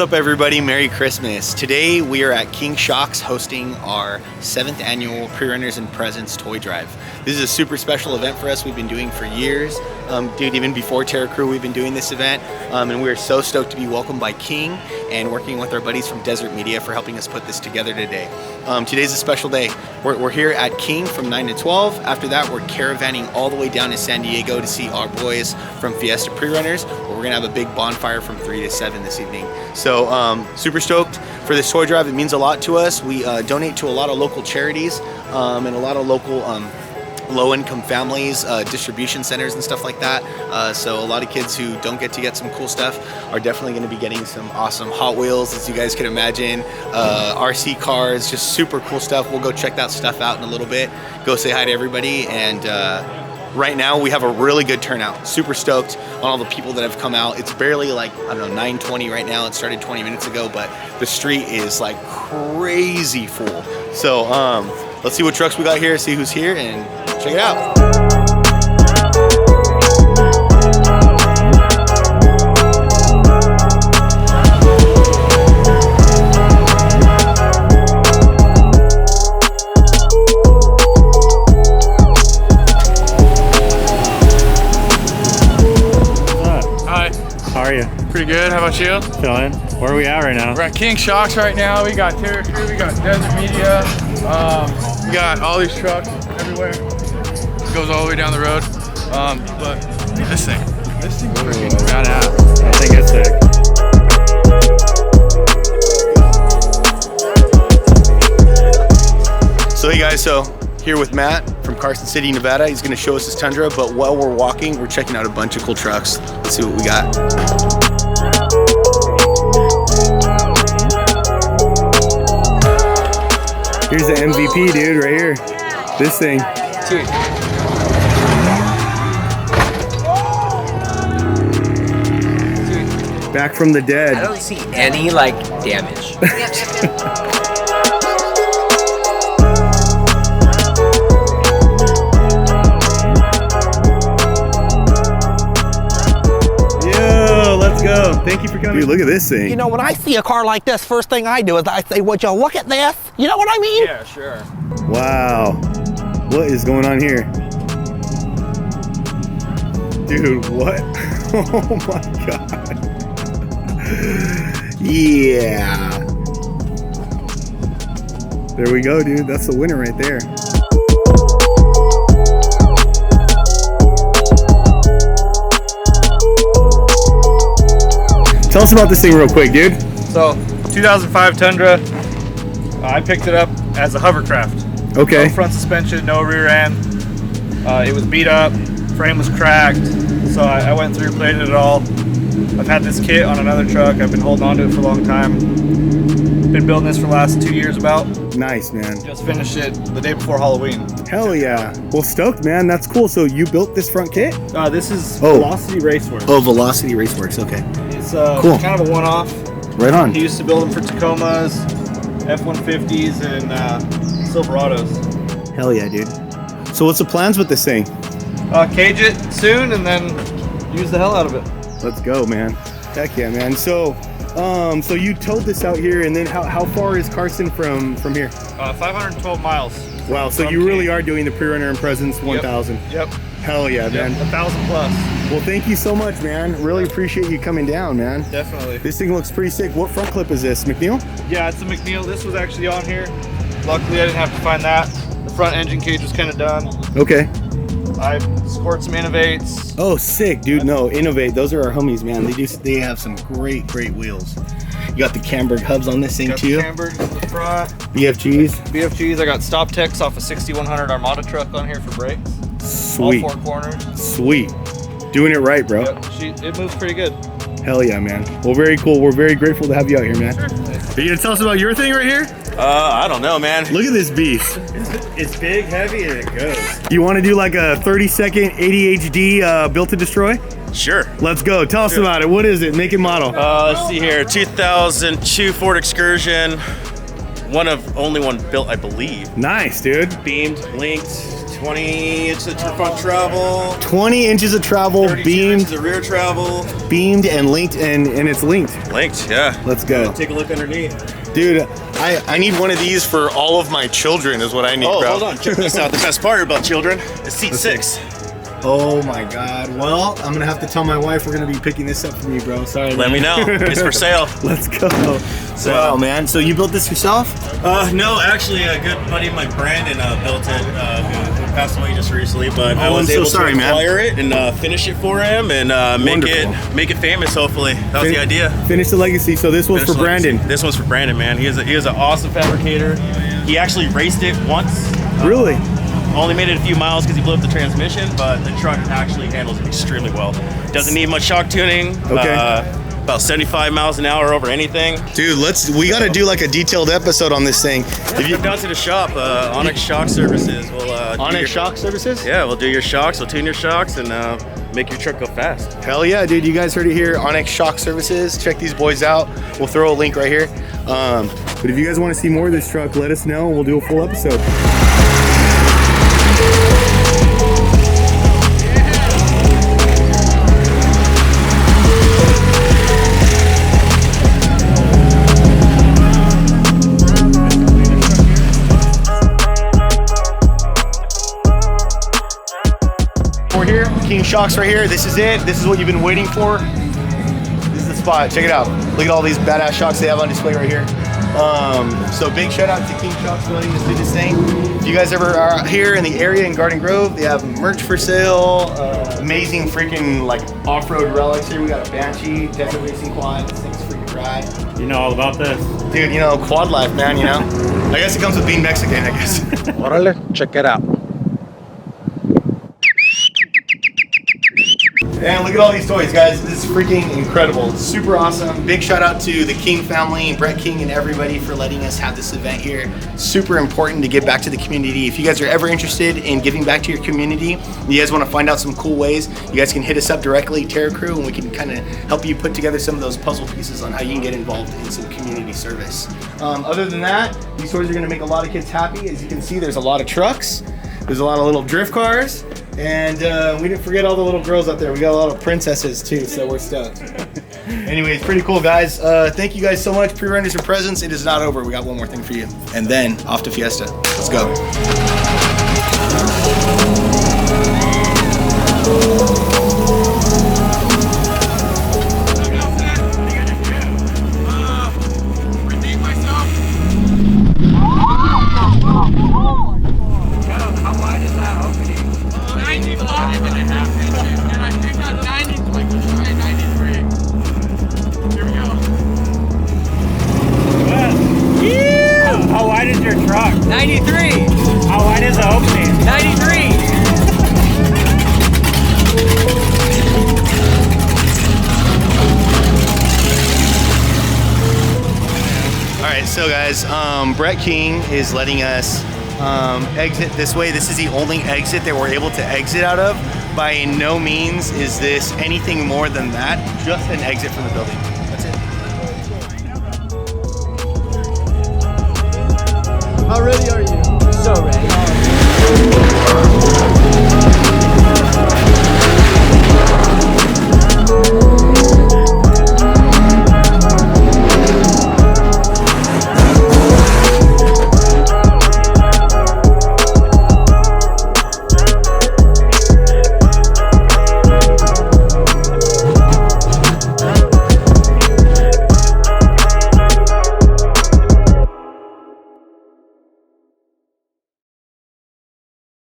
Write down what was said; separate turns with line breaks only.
up, everybody? Merry Christmas. Today we are at King Shock's hosting our 7th annual Pre-Runners and Presents Toy Drive. This is a super special event for us. We've been doing for years. Dude, even before Terra Crew, we've been doing this event. And we are so stoked to be welcomed by King and working with our buddies from Desert Media for helping us put this together today. Today's a special day. We're here at King from 9 to 12. After that, we're caravanning all the way down to San Diego to see our boys from Fiesta Pre-Runners. We're gonna have a big bonfire from 3 to 7 this evening. So super stoked for this toy drive. It means a lot to us. We donate to a lot of local charities and a lot of local low-income families, distribution centers and stuff like that. So a lot of kids who don't get to get some cool stuff are definitely going to be getting some awesome Hot Wheels, as you guys can imagine, RC cars, just super cool stuff. We'll go check that stuff out in a little bit, go say hi to everybody, and right now we have a really good turnout. Super stoked on all the people that have come out. It's barely like, I don't know, 9:20 right now. It started 20 minutes ago, but the street is like crazy full. So let's see what trucks we got here, see who's here, and check it out.
How are you?
Pretty good. How about you?
Chilling. Where are we at right now?
We're at King Shock's right now. We got Terra Crew, we got Desert Media. We got all these trucks everywhere. It goes all the way down the road. But this thing freaking badass.
I think it's sick.
So hey guys, so here with Matt from Carson City, Nevada. He's gonna show us his Tundra, but while we're walking, we're checking out a bunch of cool trucks. Let's see what we got.
Here's the MVP, dude, right here. This thing. Back from the dead.
I don't see any damage.
Let's go. Thank you for coming. Dude, look at this thing.
You know, when I see a car like this, first thing I do is I say, would you look at this? You know what I mean?
Yeah, sure.
Wow. What is going on here? Dude, what? Oh my God. Yeah. There we go, dude. That's the winner right there. Tell us about this thing real quick, dude.
So, 2005 Tundra. I picked it up as a hovercraft.
Okay.
No front suspension, no rear end. It was beat up, frame was cracked. So I went through, plated it all. I've had this kit on another truck. I've been holding on to it for a long time. Been building this for the last 2 years about.
Nice, man.
Just finished it the day before Halloween.
Hell yeah. Well, stoked, man. That's cool. So you built this front kit?
This is Velocity Raceworks.
Oh, Velocity Raceworks, okay.
It's
cool.
kind of a one-off.
Right on.
He used to build them for Tacomas, F-150s, and Silverados.
Hell yeah, dude. So what's the plans with this thing?
Cage it soon and then use the hell out of it.
Let's go, man. Heck yeah, man. So you towed this out here, and then how far is Carson from here?
512 miles.
Wow, so you really are doing the Pre-Runner and Presents 1000.
Yep.
Hell yeah, man.
1,000 plus.
Well, thank you so much, man. Really appreciate you coming down, man.
Definitely.
This thing looks pretty sick. What front clip is this, McNeil?
Yeah, it's a McNeil. This was actually on here. Luckily, I didn't have to find that. The front engine cage was kind of done.
Okay.
I scored some Innovates.
Oh, sick, dude. No, Innovate. Those are our homies, man.
They have some great wheels. You got the Camberg hubs on this thing
got
too.
The Camberg in the front.
BFGs.
BFGs. I got Stop Techs off a 6100 Armada truck on here for brakes.
Sweet.
All 4 corners.
Sweet. Doing it right, bro.
Yep. It moves pretty good.
Hell yeah, man. Well, very cool. We're very grateful to have you out here, man.
Sure.
Are you gonna tell us about your thing right here?
I don't know, man.
Look at this beast.
It's big, heavy, and it goes.
You want to do like a 30-second ADHD built to destroy?
Sure.
Let's go. Tell us about it. What is it? Make and model.
Let's see here. 2002 Ford Excursion. Only one built, I believe.
Nice, dude.
Beamed, linked, 20 inches of front travel,
20 inches of travel,
32
beamed,
inches of rear travel.
beamed and linked, and it's linked.
Linked, yeah.
Let's go.
Take a look underneath.
Dude,
I need one of these for all of my children is what I need,
Oh,
bro.
hold on. Check this out. The best part about children is seat 6.
oh my God. Well, I'm gonna have to tell my wife we're gonna be picking this up from you, bro. Sorry.
Let me know. It's for sale.
Let's go.
So-
Wow, man. So you built this yourself?
No, actually, a good buddy of mine, Brandon, built it, who passed away just recently. But I
Oh,
was
I'm so
able
sorry,
to
man.
acquire it and finish it for him and make it famous. Hopefully, that was the idea.
Finish the legacy. So this was
Finish
for
the legacy.
Brandon.
This one's for Brandon, man. He is an awesome fabricator. He actually raced it once.
Really?
Only made it a few miles because he blew up the transmission, but the truck actually handles it extremely well. Doesn't need much shock tuning.
Okay.
About 75 miles an hour over anything.
Dude, we gotta do like a detailed episode on this thing.
If you come down to the shop, Onyx Shock Services will
Onyx Shock Services?
Yeah, we'll do your shocks, we'll tune your shocks, and make your truck go fast.
Hell yeah, dude. You guys heard it here. Onyx Shock Services. Check these boys out. We'll throw a link right here.
But if you guys want to see more of this truck, let us know and we'll do a full episode.
We're here. King Shocks right here. This is it. This is what you've been waiting for. This is the spot. Check it out. Look at all these badass shocks they have on display right here. So big shout out to King Shocks for letting us do this thing. If you guys ever are here in the area in Garden Grove, they have merch for sale. Amazing freaking like off-road relics here. We got a Banshee, desert racing quad. This thing's freaking rad.
You know all about this.
Dude, you know, quad life, man, you know? I guess it comes with being Mexican, I guess.
Órale, check it out.
And look at all these toys, guys. This is freaking incredible. It's super awesome. Big shout out to the King family and Brett King and everybody for letting us have this event here. Super important to give back to the community. If you guys are ever interested in giving back to your community, you guys want to find out some cool ways, you guys can hit us up directly, Terra Crew, and we can kind of help you put together some of those puzzle pieces on how you can get involved in some community service. Other than that, these toys are going to make a lot of kids happy. As you can see, there's a lot of trucks. There's a lot of little drift cars. And we didn't forget all the little girls out there. We got a lot of princesses too, so we're stoked. Anyways, pretty cool, guys. Thank you guys so much. Pre-runners and presents. It is not over. We got one more thing for you. And then off to Fiesta. Let's go.
How wide is your truck?
93,
How wide is the opening?
93.
All right, so guys, Brett King is letting us exit this way. This is the only exit that we're able to exit out of. By no means is this anything more than that, just an exit from the building. That's it.
How ready are